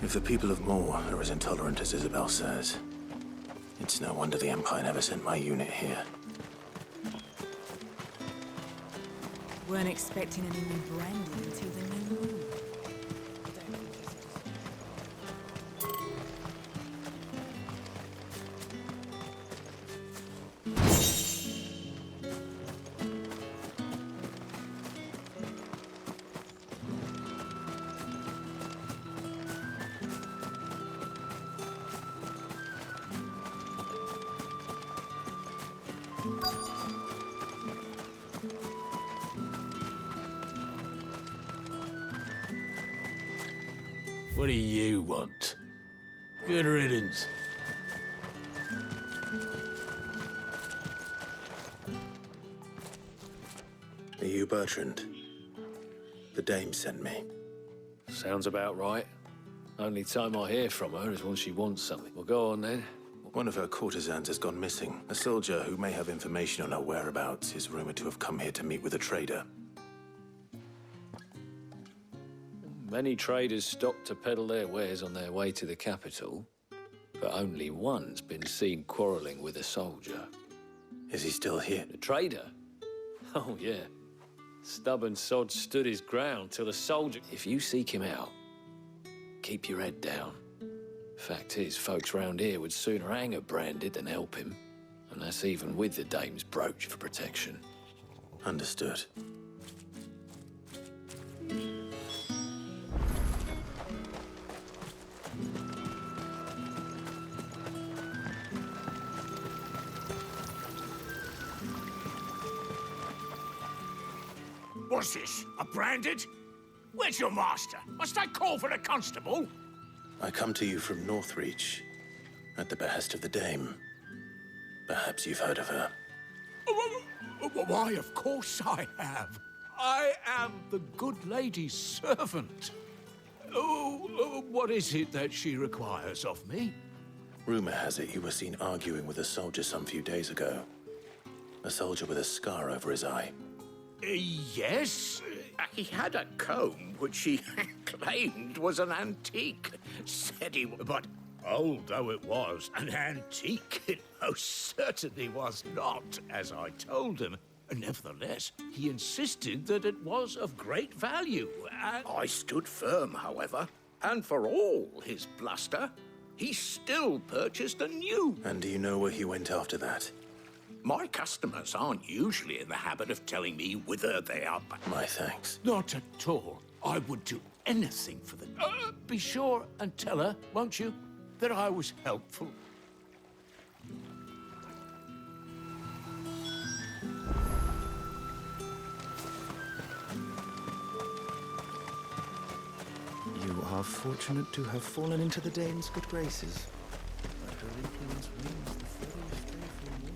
If the people of Moor are as intolerant as Isabel says, it's no wonder the Empire never sent my unit here. Weren't expecting any new branding until the new moon. What do you want? Good riddance. Are you Bertrand? The dame sent me. Sounds about right. Only time I hear from her is when she wants something. Well, go on then. One of her courtesans has gone missing. A soldier who may have information on her whereabouts is rumored to have come here to meet with a trader. Many traders stop to peddle their wares on their way to the capital, but only one's been seen quarreling with a soldier. Is he still here? The trader? Oh, yeah. Stubborn sod stood his ground till the soldier... If you seek him out, keep your head down. Fact is, folks round here would sooner hang a branded than help him. And that's even with the dame's brooch for protection. Understood. What's this? A branded? Where's your master? Must I call for a constable? I come to you from Northreach, at the behest of the dame. Perhaps you've heard of her. Why, of course I have. I am the good lady's servant. What is it that she requires of me? Rumor has it you were seen arguing with a soldier some few days ago. A soldier with a scar over his eye. Yes. He had a comb which he claimed was an antique. Said he was, but old though it was, an antique it most certainly was not, as I told him. Nevertheless, he insisted that it was of great value, and I stood firm, however. And for all his bluster, he still purchased a new. And do you know where he went after that? My customers aren't usually in the habit of telling me whither they are. My thanks. Not at all. I would do anything for them. Be sure and tell her, won't you, that I was helpful. You are fortunate to have fallen into the dame's good graces. But her influence remains the furthest away from you.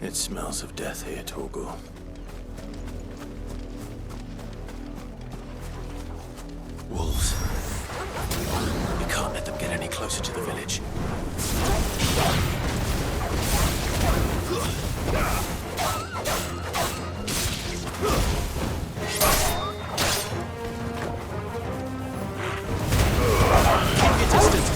It smells of death here, Torgal. Wolves. We can't let them get any closer to the village. Keep your distance,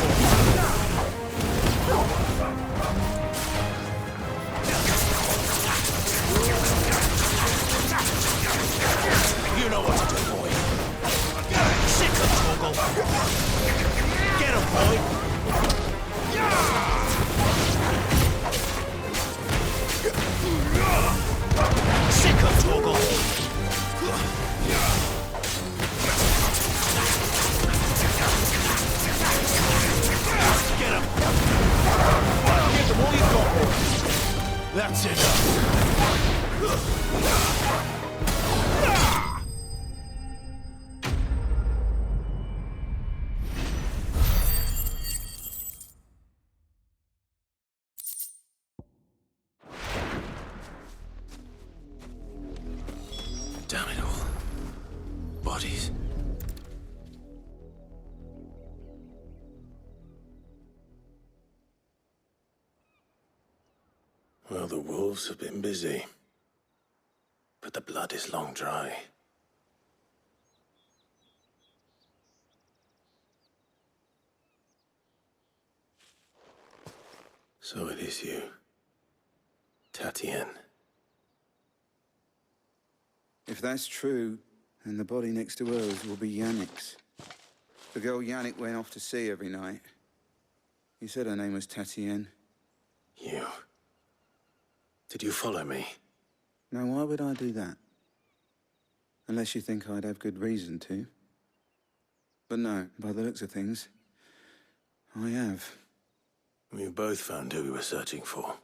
You know what to do, boy. Sick of Torgal. Get him, boy. Damn it all. Bodies. Well, the wolves have been busy. But the blood is long dry. So it is you, Tatienne. If that's true, then the body next to hers will be Yannick's. The girl Yannick went off to see every night. You said her name was Tatienne. You. Did you follow me? Now, why would I do that? Unless you think I'd have good reason to. But no, by the looks of things, I have. We both found who we were searching for.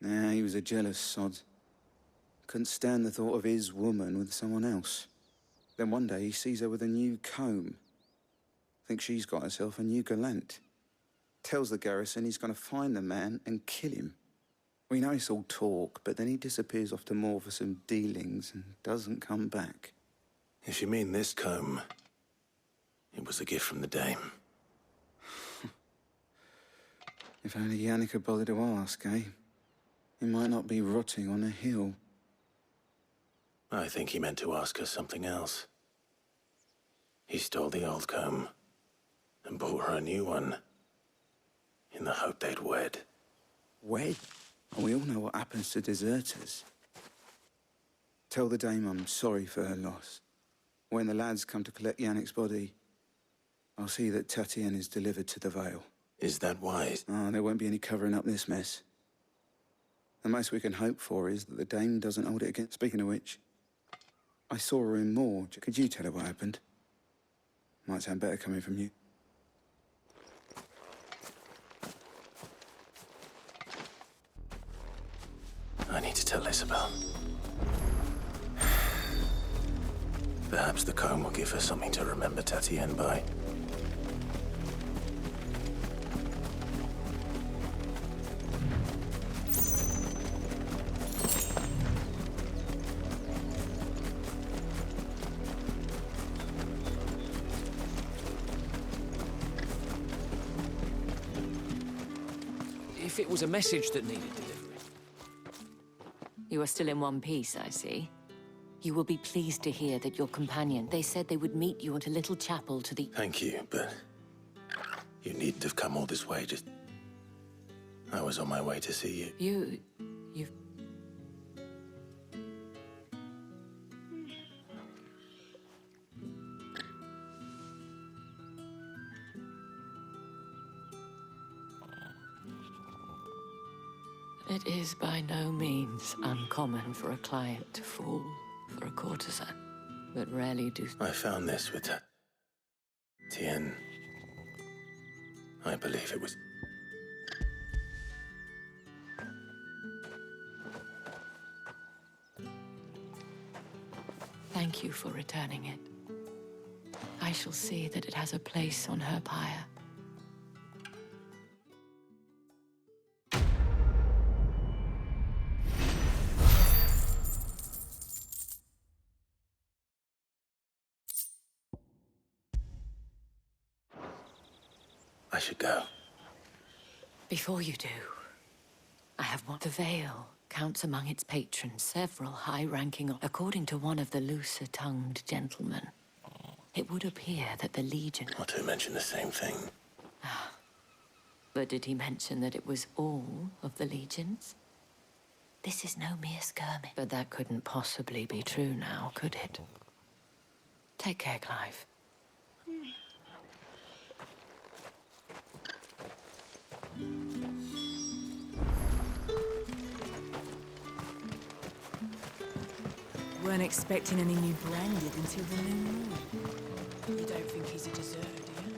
Nah, he was a jealous sod. Couldn't stand the thought of his woman with someone else. Then one day he sees her with a new comb. Thinks she's got herself a new gallant. Tells the garrison he's gonna find the man and kill him. We know it's all talk, but then he disappears off to Moor for some dealings and doesn't come back. If you mean this comb, it was a gift from the dame. If only Yannick had bothered to ask, eh? He might not be rotting on a hill. I think he meant to ask her something else. He stole the old comb and bought her a new one in the hope they'd wed. Wed? And we all know what happens to deserters. Tell the dame I'm sorry for her loss. When the lads come to collect Yannick's body, I'll see that Tatienne is delivered to the Vale. Is that wise? Oh, there won't be any covering up this mess. The most we can hope for is that the dame doesn't hold it against. Speaking of which, I saw her in Moor. Could you tell her what happened? Might sound better coming from you. I need to tell Isabel. Perhaps the comb will give her something to remember Tatienne by. If it was a message that needed delivering. You are still in one piece, I see. You will be pleased to hear that your companion, they said they would meet you at a little chapel to the... Thank you, but you needn't have come all this way. Just... I was on my way to see you. You've... It is by no means uncommon for a client to fall for a courtesan, but rarely do... I found this with Tien. I believe it was... Thank you for returning it. I shall see that it has a place on her pyre. I should go. Before you do, I have what the Vale counts among its patrons several high-ranking... According to one of the looser-tongued gentlemen, it would appear that the Legion... Not to mention the same thing. But did he mention that it was all of the Legions? This is no mere skirmish. But that couldn't possibly be true now, could it? Take care, Clive. Weren't expecting any new branded until the new moon. You don't think he's a deserter, do you?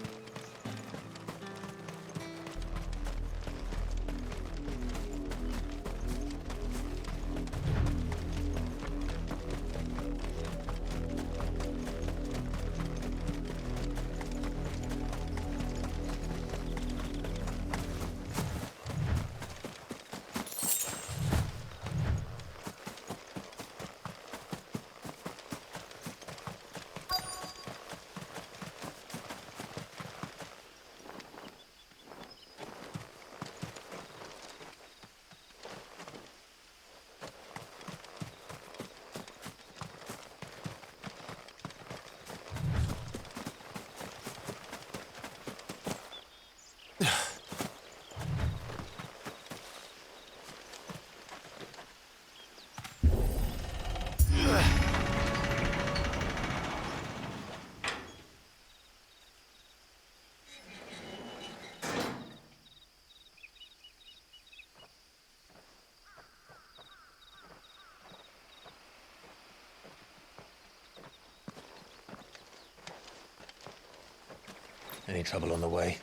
Any trouble on the way?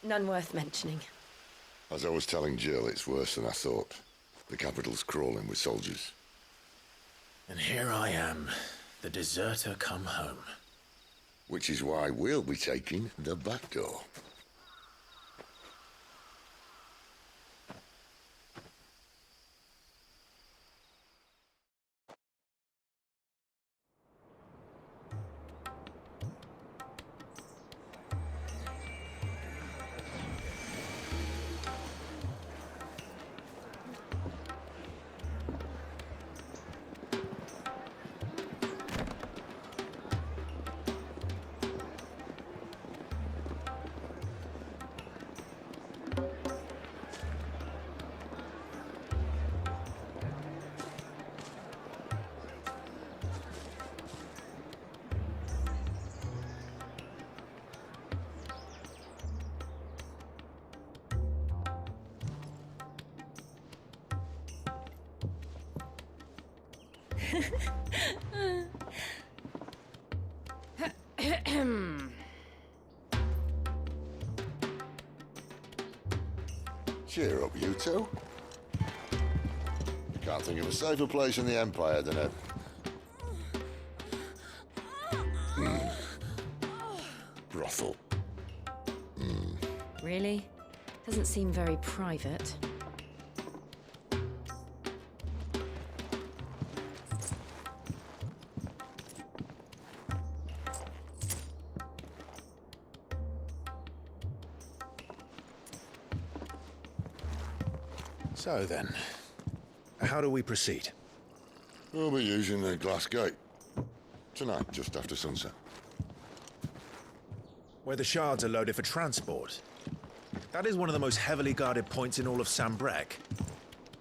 None worth mentioning. As I was telling Jill, it's worse than I thought. The capital's crawling with soldiers. And here I am, the deserter come home. Which is why we'll be taking the back door. Cheer up, you two. Can't think of a safer place in the Empire than a... brothel. Really? Doesn't seem very private. So then, how do we proceed? We'll be using the glass gate. Tonight, just after sunset. Where the shards are loaded for transport. That is one of the most heavily guarded points in all of Sambrek.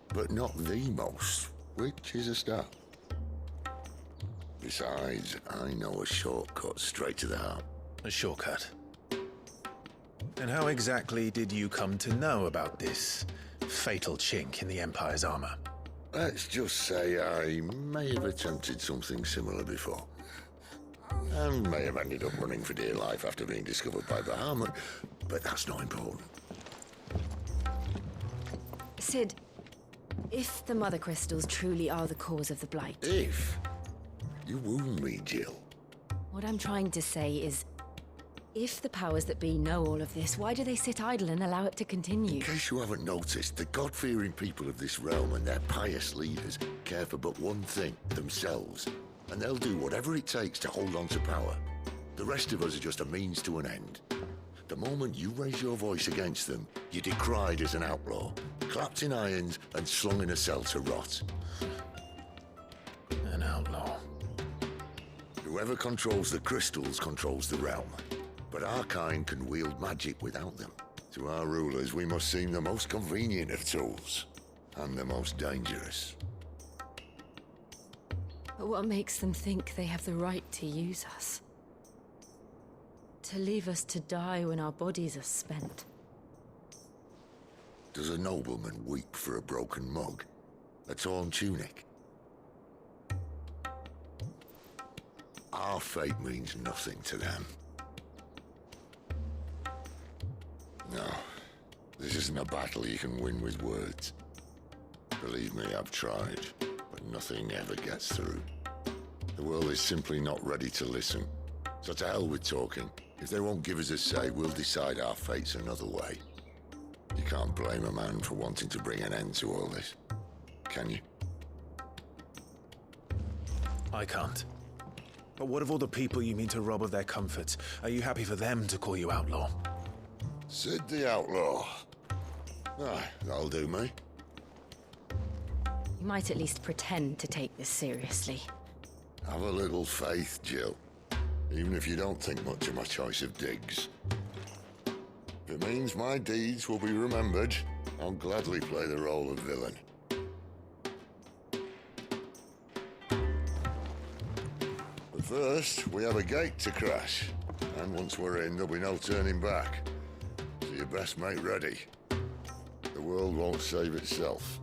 But not the most, which is a start. Besides, I know a shortcut straight to the heart. A shortcut. And how exactly did you come to know about this fatal chink in the Empire's armor? Let's just say I may have attempted something similar before. And may have ended up running for dear life after being discovered by Bahamut, but that's not important. Sid, if the Mother Crystals truly are the cause of the Blight... If? You wound me, Jill. What I'm trying to say is, if the powers that be know all of this, why do they sit idle and allow it to continue? In case you haven't noticed, the God-fearing people of this realm and their pious leaders care for but one thing, themselves. And they'll do whatever it takes to hold on to power. The rest of us are just a means to an end. The moment you raise your voice against them, you're decried as an outlaw, clapped in irons and slung in a cell to rot. An outlaw. Whoever controls the crystals controls the realm. But our kind can wield magic without them. To our rulers, we must seem the most convenient of tools, and the most dangerous. But what makes them think they have the right to use us? To leave us to die when our bodies are spent? Does a nobleman weep for a broken mug? A torn tunic? Our fate means nothing to them. No, this isn't a battle you can win with words. Believe me, I've tried, but nothing ever gets through. The world is simply not ready to listen. So to hell with talking. If they won't give us a say, we'll decide our fates another way. You can't blame a man for wanting to bring an end to all this, can you? I can't. But what of all the people you mean to rob of their comforts? Are you happy for them to call you outlaw? Sid the Outlaw. Aye, that'll do me. You might at least pretend to take this seriously. Have a little faith, Jill. Even if you don't think much of my choice of digs. If it means my deeds will be remembered, I'll gladly play the role of villain. But first, we have a gate to crash. And once we're in, there'll be no turning back. So you best make ready. The world won't save itself.